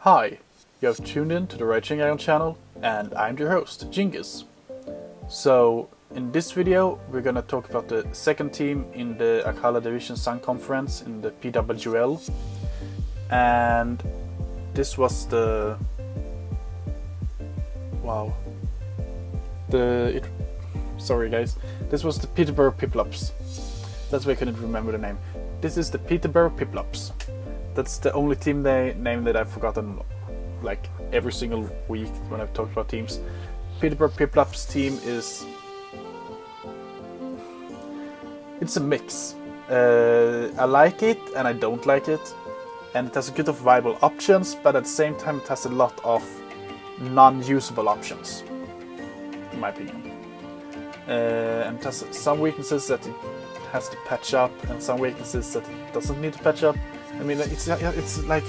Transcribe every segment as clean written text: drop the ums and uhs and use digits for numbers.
Hi, you have tuned in to the Raging Aggron channel, and I'm your host, Djingis. So, in this video, we're gonna talk about the second team in the Akala Division Sun Conference in the PWL. And this was the... Wow. Sorry guys. This was the Peterborough Piplups. That's why I couldn't remember the name. This is the Peterborough Piplups. That's the only team name that I've forgotten like every single week when I've talked about teams. Peterborough Piplups team is... It's a mix. I like it and I don't like it. And it has a good of viable options, but at the same time it has a lot of non-usable options, in my opinion. And it has some weaknesses that it has to patch up, and some weaknesses that it doesn't need to patch up. I mean, it's like,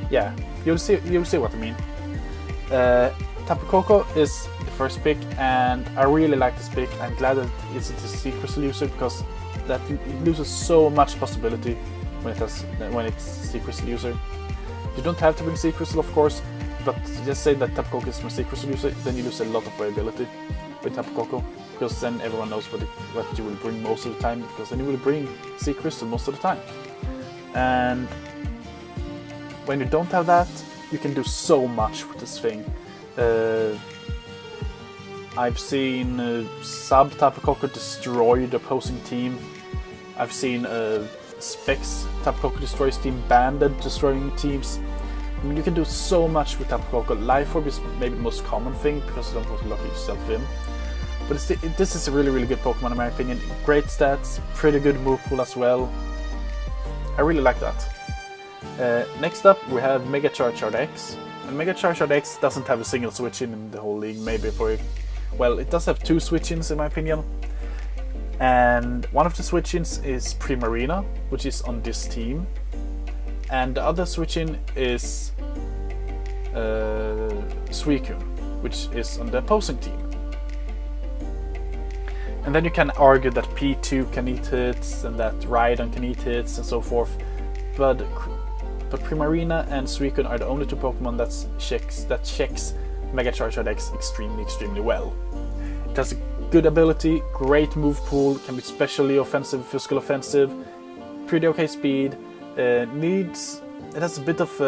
yeah, you'll see what I mean. Tapu Koko is the first pick, and I really like this pick. I'm glad that it's a Sea Crystal user, because that it loses so much possibility when it's Sea Crystal user. You don't have to bring Sea Crystal, of course, but just say that Tapu Koko is my Sea Crystal user, then you lose a lot of variability with Tapu Koko, because then everyone knows what you will bring most of the time, because then you will bring Sea Crystal most of the time. And when you don't have that, you can do so much with this thing. I've seen sub Tapu Koko destroy the opposing team. I've seen Specs Tapu Koko destroys team, Banded destroying teams. I mean, you can do so much with Tapu Koko. Life Orb is maybe the most common thing, because you don't want to lock yourself in. But this is a really good Pokemon in my opinion. Great stats, pretty good move pool as well. I really like that. Next up we have Mega Charizard X. And Mega Charizard X doesn't have a single switch-in in the whole league, maybe for... Well, it does have 2 switch-ins in my opinion. And one of the switch-ins is Primarina, which is on this team. And the other switch-in is Suicune, which is on the opposing team. And then you can argue that P2 can eat hits and that Rhydon can eat hits and so forth, but Primarina and Suicune are the only 2 Pokemon that checks Mega Charizard X extremely well. It has a good ability, great move pool, can be specially offensive, physical offensive, pretty okay speed. It has a bit of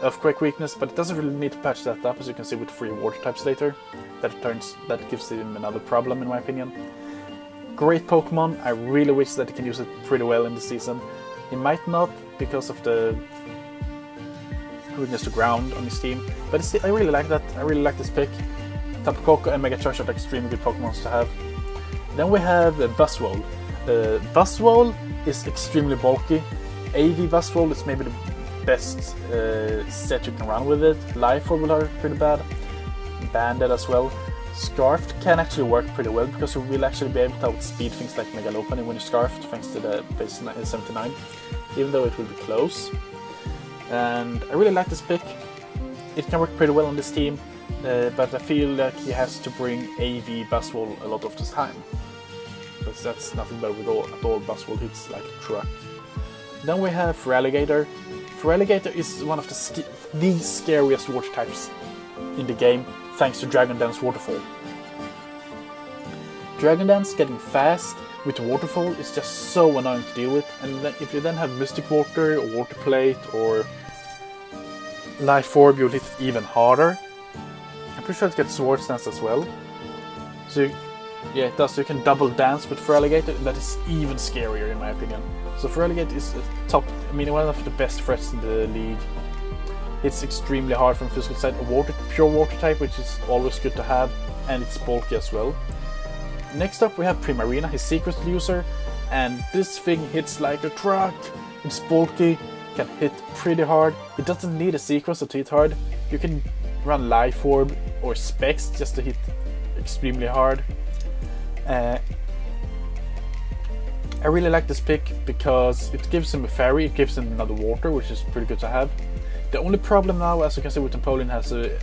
Earthquake weakness, but it doesn't really need to patch that up, as you can see with 3 water types later. That gives him another problem in my opinion. Great Pokemon, I really wish that he can use it pretty well in this season. He might not because of the weakness to ground on his team, but I really like that. I really like this pick. Tapu Koko and Mega Charizard are extremely good Pokemon to have. Then we have Buzzwole. Buzzwole is extremely bulky. AV Buzzwole is maybe the best set you can run with it. Life Orb will hurt pretty bad. Banded as well. Scarfed can actually work pretty well, because you will actually be able to outspeed things like Mega Lopunny when you're Scarfed, thanks to the base 79, even though it will be close. And I really like this pick. It can work pretty well on this team, but I feel like he has to bring AV Buzzwole a lot of the time, because that's nothing but with all Buzzwole hits like a truck. Then we have Feraligatr. Feraligatr is one of the scariest water types in the game, thanks to Dragon Dance Waterfall. Dragon Dance getting fast with Waterfall is just so annoying to deal with, and then if you then have Mystic Water or Water Plate or Life Orb, you'll hit it even harder. I'm pretty sure it gets Swords Dance as well. So yeah, it does. So you can double dance with Feraligatr, and that is even scarier in my opinion. So Feraligatr is one of the best threats in the league. It's extremely hard from physical side. Pure water type, which is always good to have, and it's bulky as well. Next up we have Primarina, his Sea Crystal user, and this thing hits like a truck. It's bulky, can hit pretty hard. It doesn't need a Sea Crystal to hit hard. You can run Life Orb or Specs just to hit extremely hard. I really like this pick because it gives him a fairy, it gives him another water, which is pretty good to have. The only problem now, as you can see with Napoleon, has an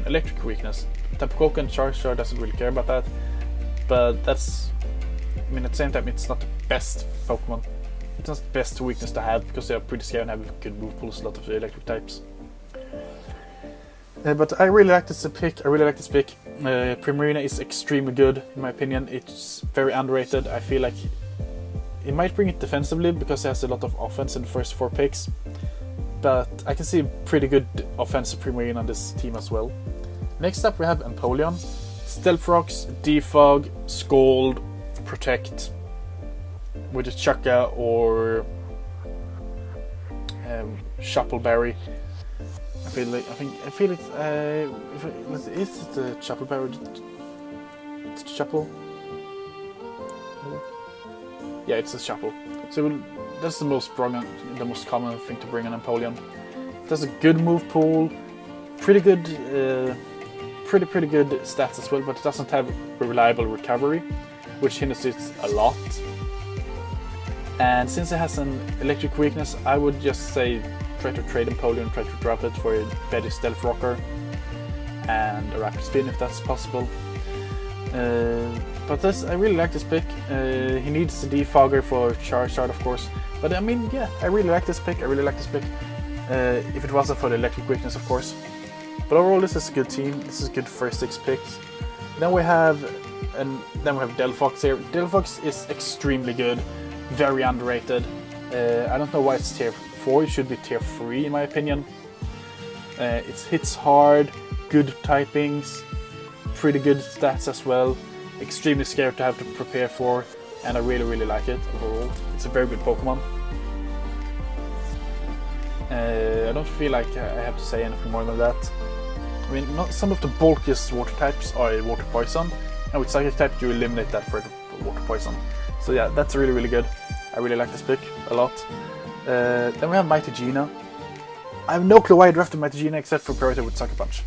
electric weakness. Tapu Koko and Charizard doesn't really care about that, but at the same time, it's not the best Pokemon it's not the best weakness to have because they are pretty scary and have good move pools, a lot of the electric types. But I really like this pick. Primarina is extremely good in my opinion. It's very underrated. I feel like it might bring it defensively because it has a lot of offense in the first 4 picks. But I can see pretty good offensive Primarina on this team as well. Next up we have Empoleon. Stealth Rocks, Defog, Scald, Protect with a Chaka or Shuffleberry. I feel it's is it the Shuffleberry? It's the Shuffle. Yeah, it's a Shuffle. So that's the most common thing to bring on Empoleon. It has a good move pool, pretty good, pretty good stats as well, but it doesn't have a reliable recovery, which hinders it a lot. And since it has an electric weakness, I would just say try to trade Empoleon, try to drop it for a better Stealth Rocker and a Rapid Spin if that's possible. But I really like this pick. He needs the Defogger for Charizard, of course. But I mean, yeah, I really like this pick. If it wasn't for the electric weakness, of course. But overall, this is a good team. This is good first 6 picks. Then we have Delphox here. Delphox is extremely good, very underrated. I don't know why it's tier 4. It should be tier 3 in my opinion. It hits hard, good typings, pretty good stats as well. Extremely scared to have to prepare for, and I really like it overall. It's a very good Pokemon. I don't feel like I have to say anything more than that. I mean, some of the bulkiest water types are water poison, and with Psychic type you eliminate that for the water poison. So yeah, that's really good. I really like this pick a lot. Then we have Mighty Gina. I have no clue why I drafted Mighty Gina except for priority with Sucker Punch.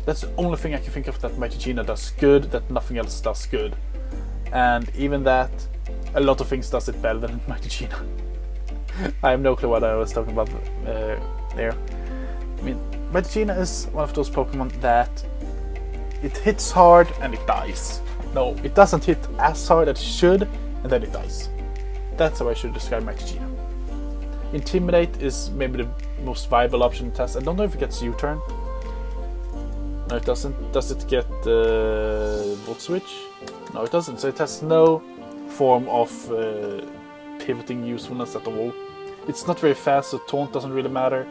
That's the only thing I can think of that Mighty Gina does good, that nothing else does good. And even that, a lot of things does it better than Mighty Gina. I have no clue what I was talking about there. I mean, Mighty Gina is one of those Pokemon that it hits hard and it dies. No, it doesn't hit as hard as it should and then it dies. That's how I should describe Mighty Gina. Intimidate is maybe the most viable option it has. I don't know if it gets U-turn. No, it doesn't. Does it get Volt Switch? No, it doesn't. So it has no form of pivoting usefulness at all. It's not very fast, so Taunt doesn't really matter.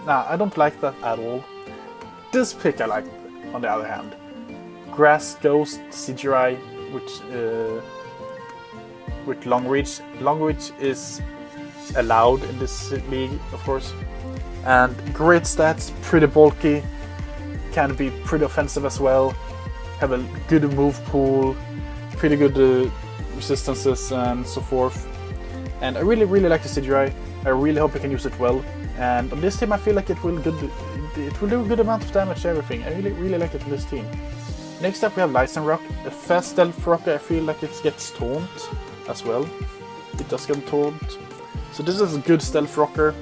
I don't like that at all. This pick I like, on the other hand. Grass Ghost Sidgerai, with Long Reach. Long Reach is allowed in this league, of course. And great stats, pretty bulky, can be pretty offensive as well, have a good move pool, pretty good resistances and so forth. And I really like the Sidgerai. I really hope I can use it well. And on this team I feel like it will do a good amount of damage to everything. I really like it on this team. Next up we have Lycanroc, a fast Stealth Rocker. I feel like it gets Taunt as well. It does get Taunt. So this is a good Stealth Rocker.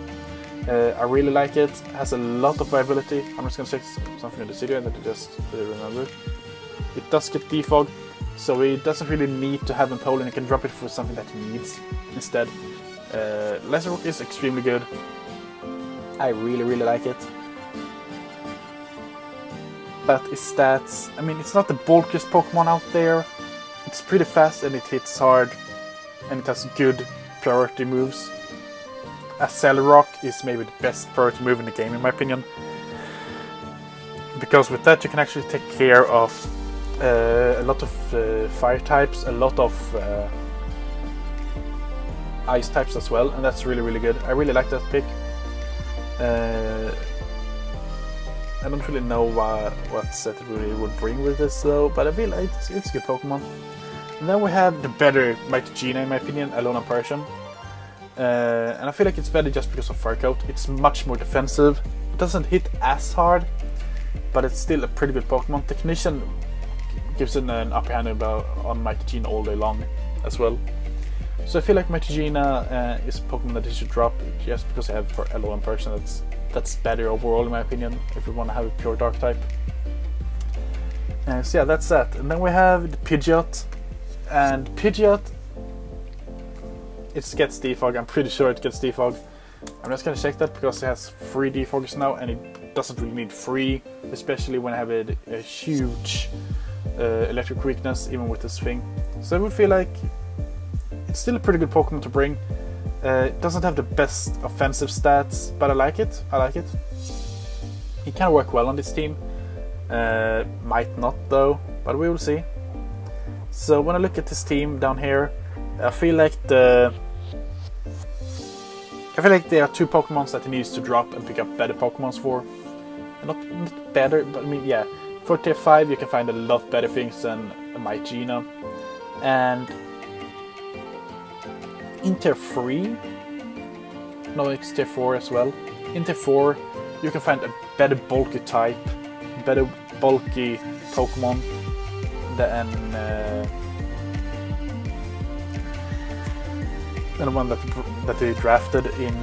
I really like it. Has a lot of viability. I'm just gonna check something in the city that I just remembered. It does get Defog, so it doesn't really need to have Empoleon. You can drop it for something that it needs instead. Lycanroc is extremely good. I really like it. But its stats, I mean, it's not the bulkiest Pokemon out there. It's pretty fast and it hits hard, and it has good priority moves. Accelerock is maybe the best priority move in the game in my opinion, because with that you can actually take care of a lot of fire types, a lot of ice types as well, and that's really good. I really like that pick. I don't really know what set it really would bring with this though, but I feel like it's a good Pokemon. And then we have the better Mighty Gina in my opinion, Alolan Persian. And I feel like it's better just because of Fur Coat. It's much more defensive. It doesn't hit as hard, but it's still a pretty good Pokemon. Technician gives it an upper hand on Mighty Gina all day long as well. So I feel like Mighty Gina is a Pokemon that you should drop just because I have Alolan Persian. That's better overall in my opinion if you want to have a pure Dark type. So yeah, that's that. And then we have the Pidgeot. And Pidgeot, it gets defog. I'm pretty sure it gets defog. I'm just gonna check that because it has 3 defoggers now, and it doesn't really need 3, especially when I have a huge electric weakness, even with this thing. So I would feel like it's still a pretty good Pokemon to bring. It doesn't have the best offensive stats, but I like it. It can work well on this team. Might not though, but we will see. So when I look at this team down here, I feel like there are 2 Pokemons that he needs to drop and pick up better Pokemons for. Not better, but I mean, yeah. For tier 5 you can find a lot better things than a Mygina. And in tier 3, no, it's tier 4 as well. In tier 4 you can find a better bulky type, better bulky Pokemon than the one that they drafted in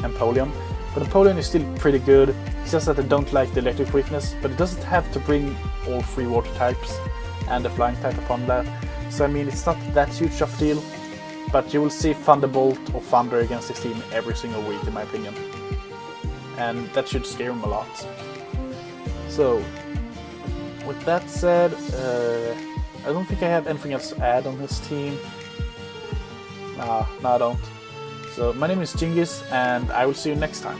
Empoleon. But Empoleon is still pretty good. It's just that I don't like the electric weakness, but it doesn't have to bring all 3 water types and the flying type upon that. So I mean, it's not that huge of a deal, but you will see Thunderbolt or Thunder against this team every single week, in my opinion. And that should scare him a lot. So, with that said, I don't think I have anything else to add on this team. Nah, I don't. So, my name is Djingis, and I will see you next time.